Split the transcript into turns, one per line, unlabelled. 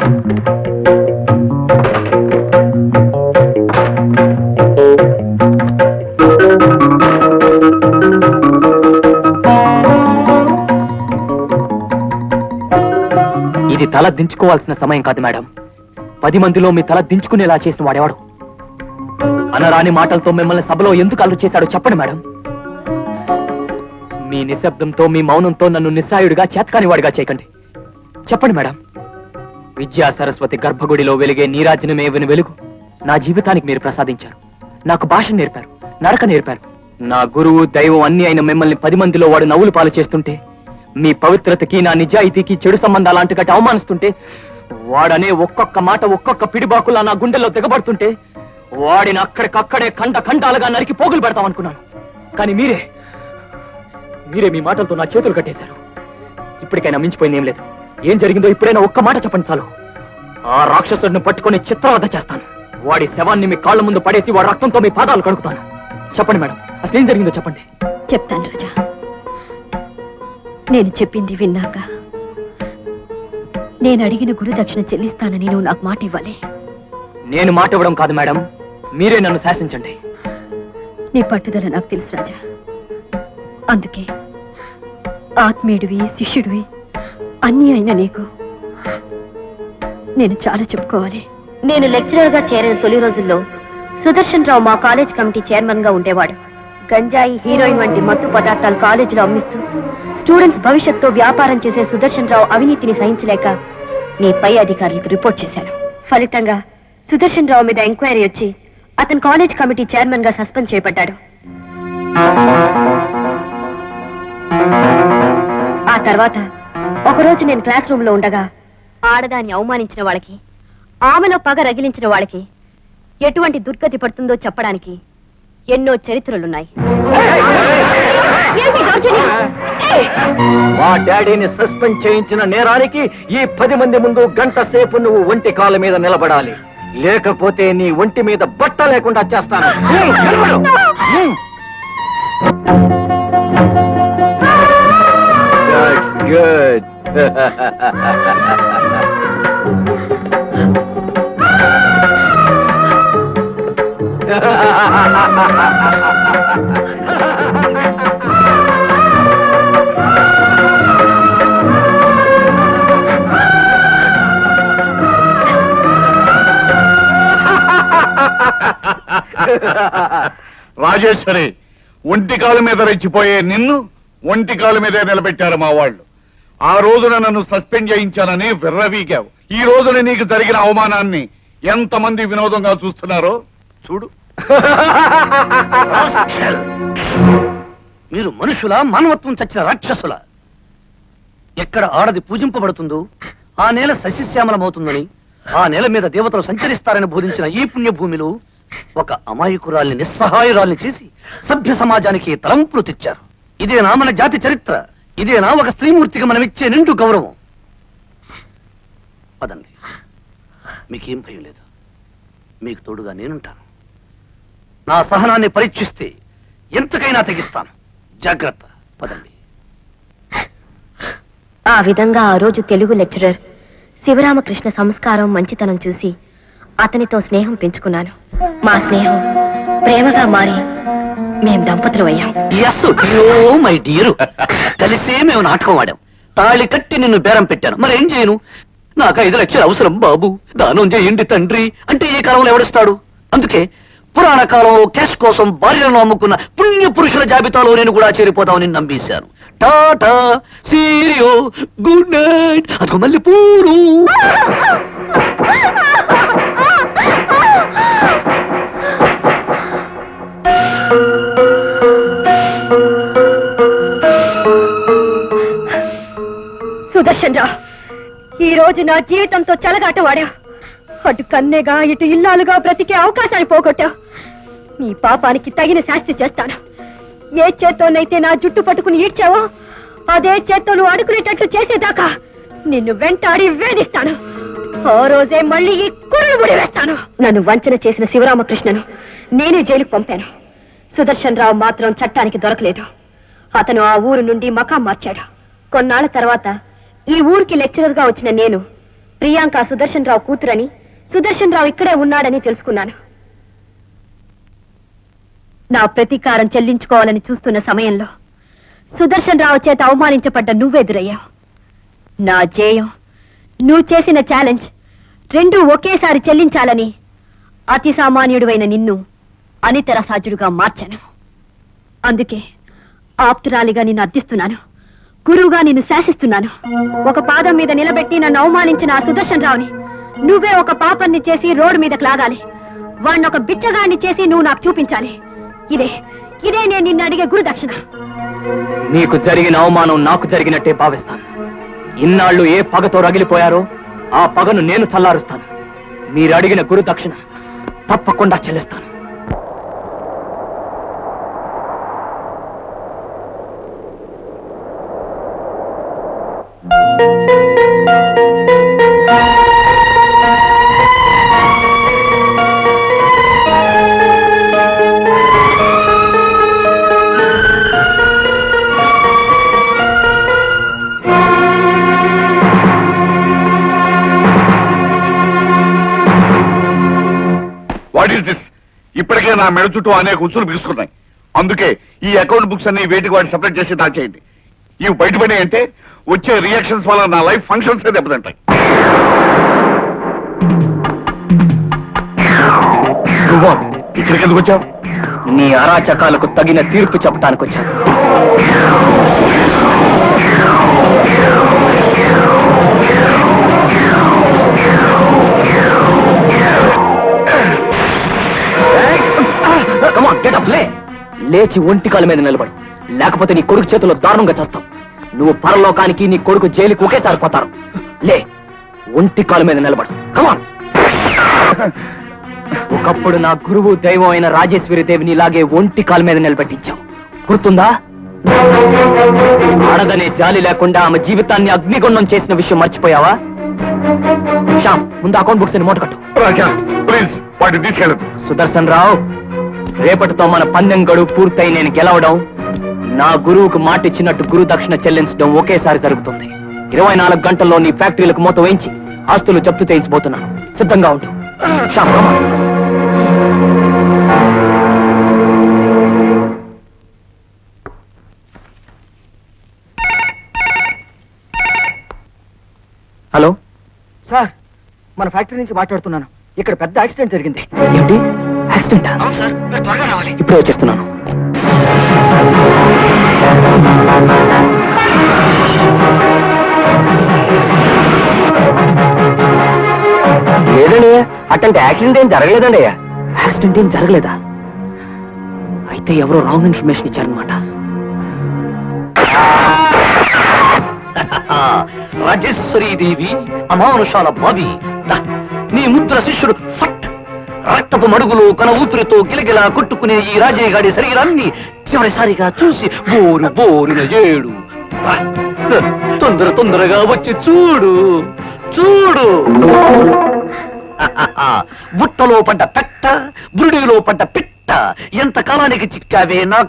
ఇది తల దించుకోవాల్సిన సమయం కాదు మేడం. 10 మందిలో మీ తల దించుకునేలా చేసిన వాడేవాడు? అనరాని మాటలతో మిమ్మల్ని సభలో ఎందుకు అల్లు చేశాడో చెప్పండి మేడం. మీ నిశ్శబ్దంతో, మీ మౌనంతో నన్ను నిస్సాయుడిగా, చేతకాని వాడిగా చేయకండి. చెప్పండి మేడం. విద్యా సరస్వతి గర్భగుడిలో వెలిగే నీరాజనమే వెలుగు నా జీవితానికి మీరు ప్రసాదించారు. నాకు భాష నేర్పారు, నడక నేర్పారు. నా గురువు, దైవం అన్ని అయిన మిమ్మల్ని 10 మందిలో వాడు నవ్వులు పాలు చేస్తుంటే, మీ పవిత్రతకి, నా నిజాయితీకి చెడు సంబంధాలు అంటుకట్టి అవమానిస్తుంటే, వాడనే ఒక్కొక్క మాట, ఒక్కొక్క పిడిబాకులా నా గుండెల్లో దిగబడుతుంటే, వాడిని అక్కడికక్కడే ఖండాలుగా నరికి పోగులు పెడతామనుకున్నాను. కానీ మీరే మీ మాటలతో నా చేతులు కట్టేశారు. ఇప్పటికైనా మించిపోయింది ఏం లేదు. ఏం జరిగిందో ఇప్పుడైనా ఒక్క మాట చెప్పండి చాలు. ఆ రాక్షసుడిని పట్టుకుని చిత్రవద చేస్తాను. వాడి శవాన్ని మీ కాళ్ళ ముందు పడేసి వాడి రక్తంతో మీ పాదాలు కడుగుతాను. చెప్పండి మేడం, అసలు ఏం జరిగిందో చెప్పండి.
చెప్తాను రాజా. నేను చెప్పింది విన్నాక నేను అడిగిన గురు దక్షిణ చెల్లిస్తానని నువ్వు నాకు మాట ఇవ్వాలి.
నేను మాట ఇవ్వడం కాదు మేడం, మీరే నన్ను శాసించండి.
నీ పట్టుదల నాకు తెలుసు రాజా. అందుకే ఆత్మీయుడివి, శిష్యుడివి అన్నీ అయినా నీకు నేను చాలా చెప్పుకోవాలి.
నేను లెక్చరర్ గా చేరిన తొలి రోజుల్లో సుదర్శన్ రావు మా కాలేజ్ కమిటీ చైర్మన్ గా ఉండేవాడు. గంజాయి, హీరోయిన్ వంటి మత్తు పదార్థాలు కాలేజీలో అమ్మిస్తూ స్టూడెంట్స్ భవిష్యత్తుతో వ్యాపారం చేసే సుదర్శన్ రావు అవినీతిని సహించలేక నీ పై అధికారులకు రిపోర్ట్ చేశాను. ఫలితంగా సుదర్శన్ రావు మీద ఎంక్వైరీ వచ్చి అతను కాలేజ్ కమిటీ చైర్మన్ గా సస్పెండ్ చేయబడ్డాడు. ఆ తర్వాత ఒకరోజు నేను క్లాస్ రూమ్ లో ఉండగా ఆడదాన్ని అవమానించిన వాళ్ళకి, ఆమెలో పగ రగిలించిన వాళ్ళకి ఎటువంటి దుర్గతి పడుతుందో చెప్పడానికి ఎన్నో చరిత్రలున్నాయి.
మా డాడీని సస్పెండ్ చేయించిన నేరానికి ఈ 10 మంది ముందు గంట సేపు నువ్వు ఒంటి కాళ్ళ మీద నిలబడాలి. లేకపోతే నీ ఒంటి మీద బట్ట లేకుండా చేస్తాను. గుడ్.
రాజేశ్వరి, ఒంటికాల మీద రెచ్చిపోయే నిన్ను ఒంటికాల మీదే నిలబెట్టారు మా వాళ్ళు. ఆ రోజున నన్ను సస్పెండ్ చేయించానని విర్రవీగావు. ఈ రోజున నీకు జరిగిన అవమానాన్ని ఎంతమంది వినోదంగా చూస్తున్నారో చూడు.
మీరు మనుషుల, మానవత్వం చచ్చిన రాక్షసుల. ఎక్కడ ఆడది పూజింపబడుతుందో ఆ నేల సస్యశ్యామలమవుతుందని, ఆ నేల మీద దేవతలు సంచరిస్తారని బోధించిన ఈ పుణ్యభూమిలో ఒక అమాయకురాల్ని, నిస్సహాయురాల్ని చేసి సభ్య సమాజానికి తలంపులు తెచ్చారు. ఇదేనా మన జాతి చరిత్ర? ఇదేనా ఒక స్త్రీమూర్తికి మనమిచ్చే నిండు గౌరవం? పదండి, మీకేం భయం లేదు. మీకు తోడుగా నేనుంటాను. నా సహనాన్ని పరీక్షిస్తే ఎంతకైనా తెగిస్తాను. జాగ్రత్త, పదండి.
ఆ విధంగా ఆ రోజు తెలుగు లెక్చరర్ శివరామకృష్ణ సంస్కారం, మంచితనం చూసి అతనితో స్నేహం పెంచుకున్నాను. మా స్నేహం ప్రేమగా మారి మేం దంపతులు అయ్యాం.
మై డియర్, కలిసే మేము నాటకం ఆడాం. తాళి కట్టి నిన్ను బేరం పెట్టాను. మరేం చేయను? నాకు 5 లక్షలు అవసరం బాబు, దానం చేయండి తండ్రి అంటే ఏ కాలంలో ఎవడిస్తాడు? అందుకే పురాణ కాలంలో క్యాష్ కోసం భార్యలను అమ్ముకున్న పుణ్య పురుషుల జాబితాలో నేను కూడా చేరిపోదామని నమ్మేశాను. Tata, cheerio, good night. అదిగో మళ్ళీ పూరు.
సుదర్శన్ రావు, ఈ రోజు నా జీవితంతో చెలగాట వాడావు. అటు కన్నేగా, ఇటు ఇల్లాలుగా బ్రతికే అవకాశాన్ని పోగొట్టావు. నీ పాపానికి తగిన శాస్తి చేస్తాను. ఏ చేత్తోనైతే నా జుట్టు పట్టుకుని ఈడ్చావో అదే చేత్తో నువ్వు అడుకునేటట్లు చేసేదాకా నిన్ను వెంటాడి వేధిస్తాను. ఆ రోజే మళ్ళీ ఈ కుర్రను ముడి వేస్తాను. నన్ను వంచన చేసిన శివరామకృష్ణను నేనే జైలుకు పంపాను. సుదర్శన్ రావు మాత్రం చట్టానికి దొరకలేదు. అతను ఆ ఊరు నుండి మకాం మార్చాడు. కొన్నాళ్ల తర్వాత ఈ ఊరికి లెక్చరర్ గా వచ్చిన నేను
ప్రియాంక సుదర్శన్ రావు కూతురని, సుదర్శన్ రావు ఇక్కడే ఉన్నాడని తెలుసుకున్నాను. నా ప్రతీకారం చెల్లించుకోవాలని చూస్తున్న సమయంలో సుదర్శన్ రావు చేత అవమానించబడ్డ నువ్వెదురయ్యావు. నా జేయం, నువ్వు చేసిన ఛాలెంజ్ రెండూ ఒకేసారి చెల్లించాలని అతి సామాన్యుడివైన నిన్ను అనితర సాజుడుగా మార్చాను. అందుకే ఆప్తురాలిగా నిన్ను అర్థిస్తున్నాను, గురువుగా నిన్ను శాసిస్తున్నాను. ఒక పాదం మీద నిలబెట్టి నన్ను అవమానించిన ఆ సుదర్శన్ రావుని నువ్వే ఒక పాపన్ని చేసి రోడ్డు మీదకు లాగాలి. వాడిని ఒక బిచ్చగాడిని చేసి నువ్వు నాకు చూపించాలి. ఇదే ఇదే నేను నిన్ను అడిగే గురుదక్షిణ.
మీకు జరిగిన అవమానం నాకు జరిగినట్టే భావిస్తాను. ఇన్నాళ్ళు ఏ పగతో రగిలిపోయారో ఆ పగను నేను చల్లారుస్తాను. మీరు అడిగిన గురు దక్షిణ తప్పకుండా చెల్లిస్తాను.
What is this? ఇప్పటికే నా మెడ చుట్టూ అనేక ఉచ్చులు బిగుసుకున్నాయి. అందుకే ఈ అకౌంట్ బుక్స్ అన్ని వేటికి వాటి సపరేట్ చేసి దాచేయండి. ఇవి బయటపడి అంటే వచ్చే రియాక్షన్స్ వల్ల నా లైఫ్ ఫంక్షన్స్ దెబ్బతింటాయి. ఇక్కడికి ఎందుకు వచ్చావు?
నీ అరాచకాలకు తగిన తీర్పు చెప్పడానికి వచ్చాను. లేచి ఒంటి కాలు మీద నిలబడు, లేకపోతే నీ కొడుకు చేతిలో దారుణంగా చేస్తావు. నువ్వు పరలోకానికి, నీ కొడుకు జైలుకి ఒకేసారి పోతారు. లే, ఒంటి కాలు మీద నిలబడు. కమాన్. ఒకప్పుడు నా గురువు దైవం అయిన రాజేశ్వరి దేవిని ఇలాగే ఒంటి కాలు మీద నిలబెట్టించావు, గుర్తుందా? ఆడదనే జాలి లేకుండా ఆమె జీవితాన్ని అగ్నిగుండం చేసిన విషయం మర్చిపోయావా? శ్యామ్, ముందు అకౌంట్ బుక్స్ అని మూటకట్టు.
రాజా ప్లీజ్ వాటిని తీసుకెళ్ళదు.
సుదర్శన్ రావు, రేపటితో మన పందెం గడువు పూర్తయి నేను గెలవడం, నా గురువుకు మాట ఇచ్చినట్టు గురు దక్షిణ చెల్లించడం ఒకేసారి జరుగుతుంది. 24 గంటల్లో నీ ఫ్యాక్టరీలకు మూత వేయించి ఆస్తులు జప్తు చేయించబోతున్నాను. సిద్ధంగా ఉంటు. శ్యామ్, హలో సార్, మన ఫ్యాక్టరీ నుంచి మాట్లాడుతున్నాను. ఇక్కడ పెద్ద యాక్సిడెంట్ జరిగింది. ఏంటి యాక్సిడెంట్? ఇప్పుడే వచ్చేస్తున్నాను. లేదండి, అట్లాంటి యాక్సిడెంట్ ఏం జరగలేదండి. యాక్సిడెంట్ ఏం జరగలేదా? అయితే ఎవరో రాంగ్ ఇన్ఫర్మేషన్ ఇచ్చారనమాట.
రాజేశ్వరీ దేవి అమానుషాల బావి, నీ ముద్ర శిష్యుడు ఫట్ రక్తపు మడుగులు కన ఊపిరితో గిలగిలా కొట్టుకునే ఈ రాజయ్యగాడి శరీరాన్ని చివరిసారిగా చూసి బోరు బోరున ఏడు. తొందరగా వచ్చి చూడు చూడు. బుట్టలో పడ్డ పెట్ట, బురుడిలో పడ్డ పిట్ట, ఎంత కాలానికి చిక్కావే నా